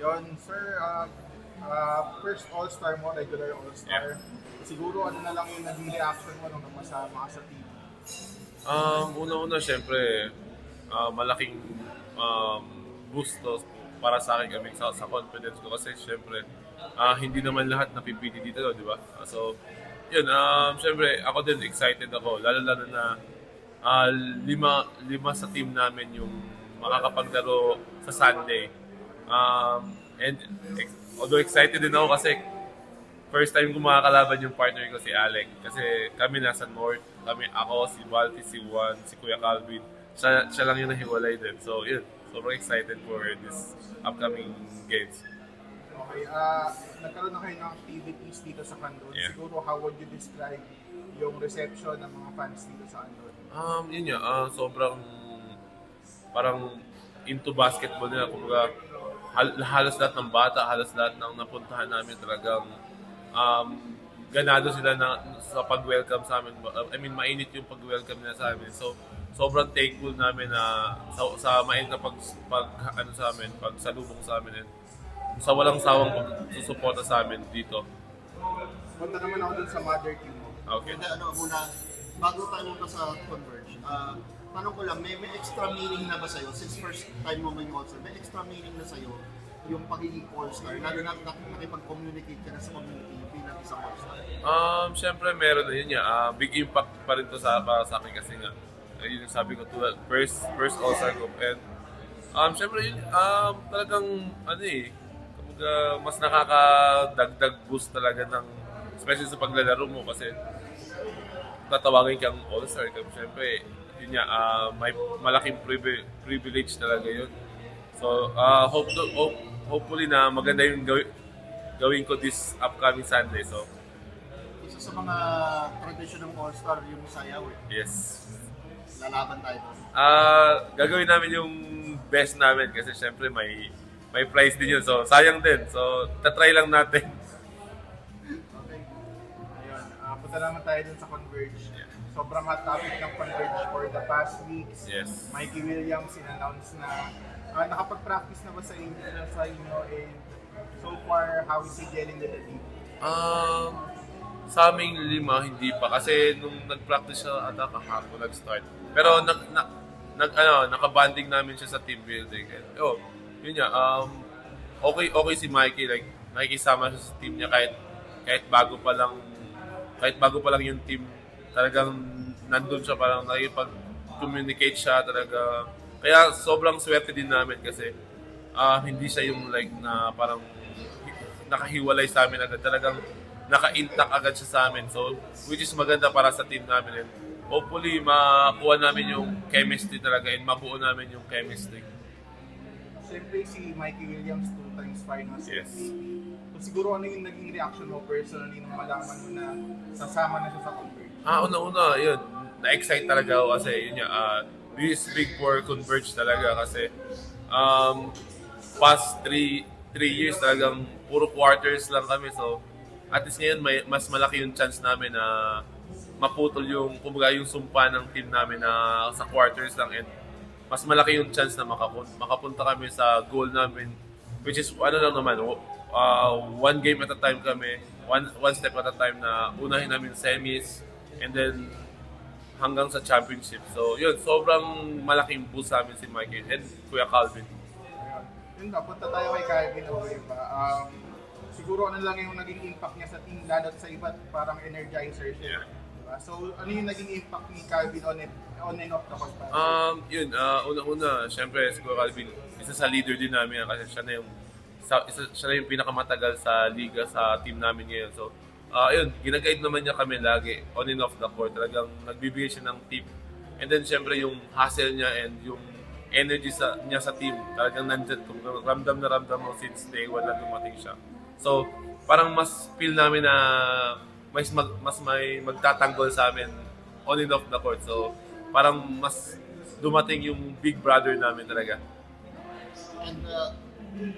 Yon, sir, first All-Star mo, regular All-Star. Siguro ano na lang yung naging reaction mo nung napasama ka sa team? Una-una, syempre, malaking um, boost to para sa akin kami sa confidence ko kasi syempre, hindi naman lahat napipili dito, di ba? So, yun, syempre, ako din excited ako, lalo-lalo na ah, lima sa team namin yung makakapaglaro sa Sunday. And although excited din ako kasi first time ko makakalaban yung partner ko si Alec. Kasi kami nasa North, ako, si Balti, si Juan, si Kuya Calvin. Siya lang yung nahiwalay din. So, yun. Sobrang excited for this upcoming games. Okay, nagkaroon na kayo ng activities dito sa Candon. Yeah. Siguro, how would you describe yung reception ng mga fans dito sa Candon? Yun nga, sobrang parang into basketball nila. Kumbaga, halos lahat ng bata, halos lahat ng napuntahan namin talagang um, ganado sila sa pag-welcome sa amin. I mean, mainit yung pag-welcome nila sa amin. So, sobrang thankful namin na sa mainit na ano sa amin, pagsalubong sa amin. And sa walang sawang pagsusuporta sa amin dito. Punta naman ako dun sa mother team mo. Okay. Hindi, ano, muna, bago tayo muna sa Converge, tanong ko lang, may extra meaning na ba sa'yo? Since first time mo may All-Star, may extra meaning na sa'yo yung pagiging All-Star? Lalo na nakipag-communicate ka na sa community bilang isang All-Star. Syempre meron na yun niya. Big impact pa rin to para sa akin kasi nga, yun yung sabi ko tulad, first All-Star ko. And syempre yun, talagang, ano kumbaga, mas nakakadagdag boost talaga ng, especially sa paglalaro mo kasi tatawagin kang All-Star. Syempre, yun niya, may malaking privilege talaga yun. So, hopefully na maganda yung gawin ko this upcoming Sunday. So, Isa sa mga traditional All-Star yung sayaw eh. yes. Lalaban tayo doon. Gagawin namin yung best namin kasi syempre may prize din yun. So, sayang din. So, tatry lang natin. Okay. Ayun, punta naman tayo dun sa Converge. Sobrang hot topic ng Converge for the past weeks. Yes. Mikey Williams in-announce na nakapag-practice na ba sa inyo and so far, how is he gelling with the team? Sa aming lima, hindi pa. Kasi nung nag-practice siya ata kahapon nag-start. Pero nakabanding namin siya sa team building. And, yun nga, okay si Mikey. Like, nakikisama siya sa team niya kahit bago pa lang yung team. Talagang nandun siya, parang nakipag-communicate siya talaga. Kaya sobrang swerte din namin kasi hindi siya yung like na parang nakahiwalay sa amin agad. Talagang naka-intact agad siya sa amin. So, which is maganda para sa team namin. And hopefully, makuha namin yung chemistry talaga and mabuo namin yung chemistry. Siyempre si Mikey Williams 2 times finals Yes. MVP. So, siguro ano yung naging reaction mo personally nung malaman mo na sasama na siya sa Converge? Una-una, yun. Na-excite talaga ako kasi yun nga, this is big for Converge talaga kasi past 3 years talagang puro quarters lang kami. So, at least ngayon mas malaki yung chance namin na maputol yung, kumbaga yung sumpa ng team namin na sa quarters lang and mas malaki yung chance na makapunta kami sa goal namin which is ano lang naman, one game at a time kami, one step at a time na unahin namin semis and then hanggang sa championship. So yun, sobrang malaking boost sa amin si Michael and Kuya Calvin. Ayun. Yun na, punta tayo kay Calvin Oliva. Siguro ano lang yung naging impact niya sa team lalo't sa iba't parang energizer siya. Yeah. Diba? So ano yung naging impact ni Calvin on and off the court? Una-una, syempre si Kuya Calvin, isa sa leader din namin kasi siya na yung pinakamatagal sa liga sa team namin ngayon. So, ginaguide naman niya kami lagi on and off the court. Talagang nagbibigay siya ng tip. And then, syempre, yung hustle niya and yung energy niya sa team, talagang nandyan. Ramdam na ramdam mo since day one na dumating siya. So, parang mas feel namin na mas may magtatanggol sa amin on and off the court. So, parang mas dumating yung big brother namin talaga. And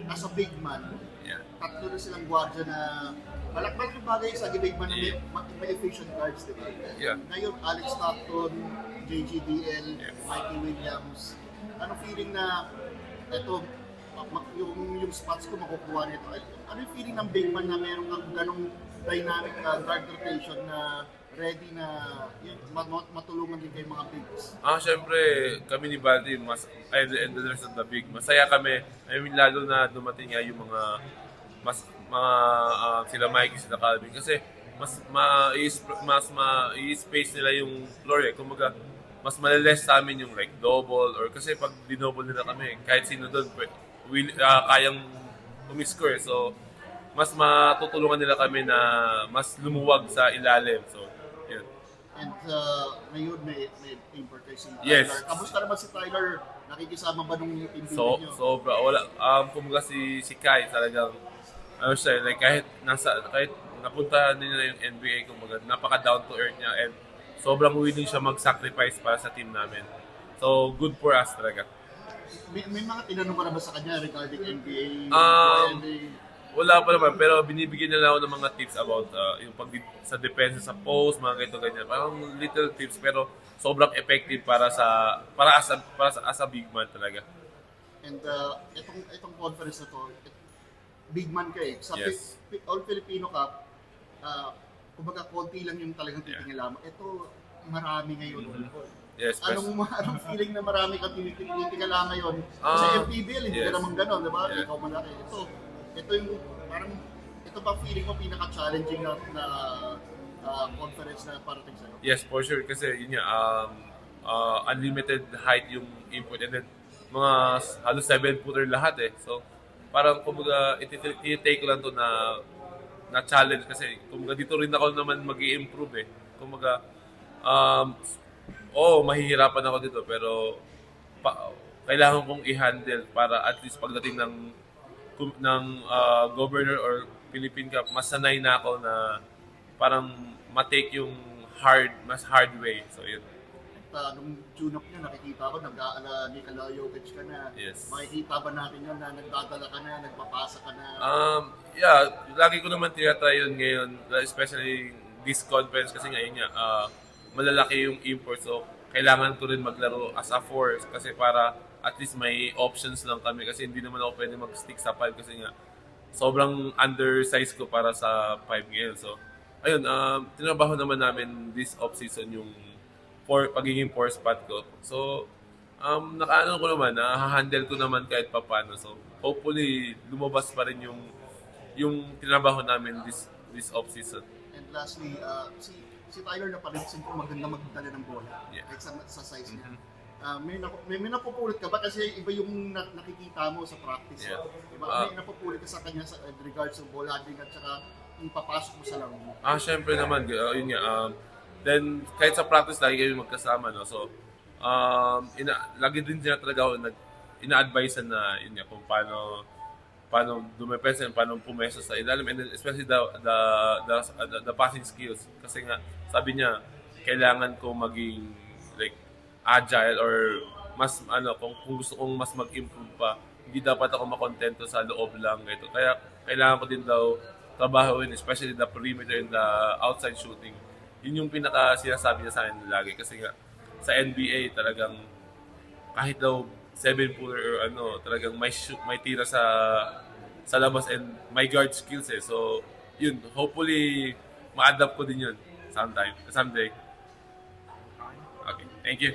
as a big man, Yeah. tatlo na silang gwardiya na malaking bagay sa big man na may efficient guards, di ba? Yeah. Ngayon, Alex Stockton, JGDL, Yes. Mikey Williams, ano feeling na ito, yung yung spots ko makukuha nito. Ano yung feeling ng big man na meron kang ganong dynamic guard rotation na ready na yun, matulungan din kayo mga bigs? Syempre, kami ni Baldi, and the rest of the big, masaya kami. I mean, lalo na dumating nga yung sila Mikey, sila Calvin. Kasi, i-space nila yung floor eh. Kumbaga, mas maliless sa amin yung like double or kasi pag dinoble nila kami, kahit sino doon, kayang umiscore. So, mas matutulungan nila kami na mas lumuwag sa ilalim. So, yun. And ngayon may import kayo si Tyler. Yes. Kamusta naman si Tyler? Nakikisama ba nung team So, niyo? sobra. Wala, kumbaga si Kai talagang, siya, like kahit napunta nila yung NBA, kumbaga napaka down to earth niya and sobrang willing siya mag-sacrifice para sa team namin. So, good for us talaga. May mga tinanong ka na ba sa kanya regarding NBA? Wala pa naman, pero binibigyan nila ako ng mga tips about yung sa defense, sa post, mga ganito ganyan. Parang little tips pero sobrang effective para as a big man talaga. And itong conference na to, big man ka eh. Sa Yes. All Filipino Cup, kumbaga konti lang yung talagang titingalaman. Ito, marami ngayon. Yes, Anong feeling na marami kang titingalaman ngayon? Kasi MPBL, hindi ka yes. naman gano'n, di ba? Yeah. Ikaw malaki. Ito yung parang, ito ba feeling mo pinaka-challenging na conference na parating sa'yo? Yes, for sure. Kasi yun nga, unlimited height yung input and then mga halos 7-footer lahat eh. So, parang kumbaga, i-take ko lang to na challenge kasi kumbaga dito rin ako naman mag-i-improve eh. Kumbaga, mahihirapan ako dito pero kailangan kong i-handle para at least pagdating ng governor or Philippine Cup, mas sanay na ako na parang matake yung mas hard way. So, yun. Nung tune-up niya, nakikita ko, nag-aala ni Kala Jokic ka na. Yes. Makikita ba natin yun na nagdadala ka na, nagpapasa ka na? Yeah, lagi ko naman tinatry yun ngayon, especially this conference kasi ngayon nga, malalaki yung import. So, kailangan ko rin maglaro as a force kasi para at least may options lang kami kasi hindi naman ako pwede mag-stick sa 5 kasi nga sobrang undersize ko para sa 5 ngayon. So, ayun, tinabaho naman namin this off-season yung pagiging 4 spot ko. So, nakaano ko naman, nahahandle ko naman kahit papano. So, hopefully, lumabas pa rin yung tinabaho namin this off-season. And lastly, si Tyler na palinsin ko maganda magdala ng bola. Yeah. Kahit sa size niya. May napupulit ka ba? Kasi iba yung nakikita mo sa practice. Yeah. Diba? May napupulit ka sa kanya sa regards sa ball handling at saka yung papasok mo sa laro mo. Syempre naman, yun nga. Then, kahit sa practice, lagi kami magkasama, no? So, lagi din niya talaga ako ina-advise na yun nga, kung paano dumepensa, paano pumeso sa ilalim, and then especially the passing skills. Kasi nga, sabi niya, kailangan ko maging like agile or mas kung gusto kong mas mag-improve pa, hindi dapat ako makontento sa loob lang ito. Kaya kailangan ko din daw trabahuin, especially the perimeter and the outside shooting. Yun yung pinaka sinasabi niya sa akin lagi kasi nga sa NBA talagang kahit daw 7-footer or talagang may tira sa labas and may guard skills eh. So, yun, hopefully ma-adapt ko din yun someday. Okay, thank you.